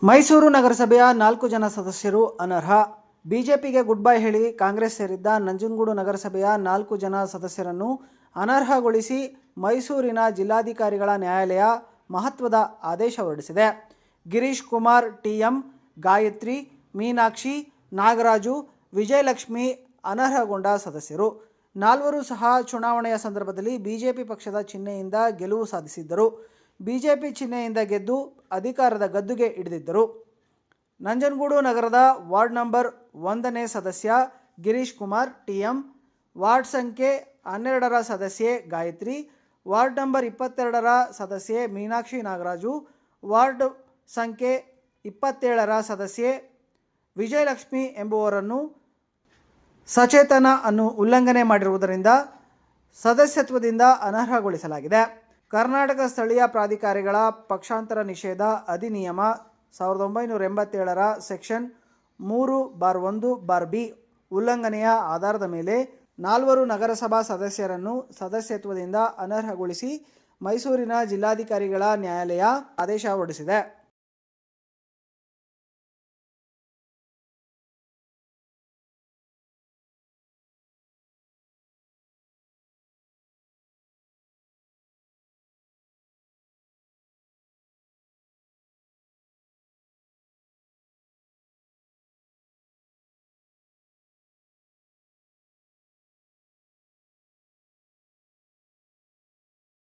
ಮೈಸೂರು ನಗರಸಭೆಯ 4 ಜನ ಸದಸ್ಯರು ಅನರ್ಹ. ಬಿಜೆಪಿಗೆ ಗುಡ್ ಬೈ ಹೇಳಿ ಕಾಂಗ್ರೆಸ್ ಸೇರಿದ್ದ ನಂಜನಗೂಡು ನಗರಸಭೆಯ 4 ಜನ ಸದಸ್ಯರನ್ನು ಅನರ್ಹಗೊಳಿಸಿ ಮೈಸೂರಿನ ಜಿಲ್ಲಾಧಿಕಾರಿಗಳ ನ್ಯಾಯಾಲಯ ಮಹತ್ವದ ಆದೇಶ ಹೊರಡಿಸಿದೆ. ಗಿರೀಶ್ ಕುಮಾರ್ ಟಿಎಂ, ಗಾಯತ್ರಿ, ಮೀನಾಕ್ಷಿ, ನಾಗರಾಜು, ವಿಜಯಲಕ್ಷ್ಮಿ ಅನರ್ಹಗೊಂಡ ಸದಸ್ಯರು. ನಾಲ್ವರು ಸಹ ಚುನಾವಣೆಯ ಸಂದರ್ಭದಲ್ಲಿ ಬಿಜೆಪಿ ಪಕ್ಷದ ಚಿಹ್ನೆಯಿಂದ ಗೆಲುವು ಸಾಧಿಸಿದ್ದರು. ಬಿಜೆಪಿ ಚಿಹ್ನೆಯಿಂದ ಗೆದ್ದು ಅಧಿಕಾರದ ಗದ್ದುಗೆ ಹಿಡಿದಿದ್ದರು. ನಂಜನಗೂಡು ನಗರದ ವಾರ್ಡ್ ನಂಬರ್ 1ನೇ ಸದಸ್ಯ ಗಿರೀಶ್ ಕುಮಾರ್ ಟಿಎಂ, ವಾರ್ಡ್ ಸಂಖ್ಯೆ 12ರ ಸದಸ್ಯೆ ಗಾಯತ್ರಿ, ವಾರ್ಡ್ ನಂಬರ್ 22ರ ಸದಸ್ಯೆ ಮೀನಾಕ್ಷಿ ನಾಗರಾಜು, ವಾರ್ಡ್ ಸಂಖ್ಯೆ 27ರ ಸದಸ್ಯೆ ವಿಜಯಲಕ್ಷ್ಮಿ ಎಂಬುವರನ್ನು ಸಚೇತನ ಅನ್ನು ಉಲ್ಲಂಘನೆ ಮಾಡಿರುವುದರಿಂದ ಸದಸ್ಯತ್ವದಿಂದ ಅನರ್ಹಗೊಳಿಸಲಾಗಿದೆ. ಕರ್ನಾಟಕ ಸ್ಥಳೀಯ ಪ್ರಾಧಿಕಾರಿಗಳ ಪಕ್ಷಾಂತರ ನಿಷೇಧ ಅಧಿನಿಯಮ 1987ರ ಸೆಕ್ಷನ್ 3(1)(b) ಉಲ್ಲಂಘನೆಯ ಆಧಾರದ ಮೇಲೆ 4 ನಗರಸಭಾ ಸದಸ್ಯರನ್ನು ಸದಸ್ಯತ್ವದಿಂದ ಅನರ್ಹಗೊಳಿಸಿ ಮೈಸೂರಿನ ಜಿಲ್ಲಾಧಿಕಾರಿಗಳ ನ್ಯಾಯಾಲಯ ಆದೇಶ ಹೊರಡಿಸಿದೆ.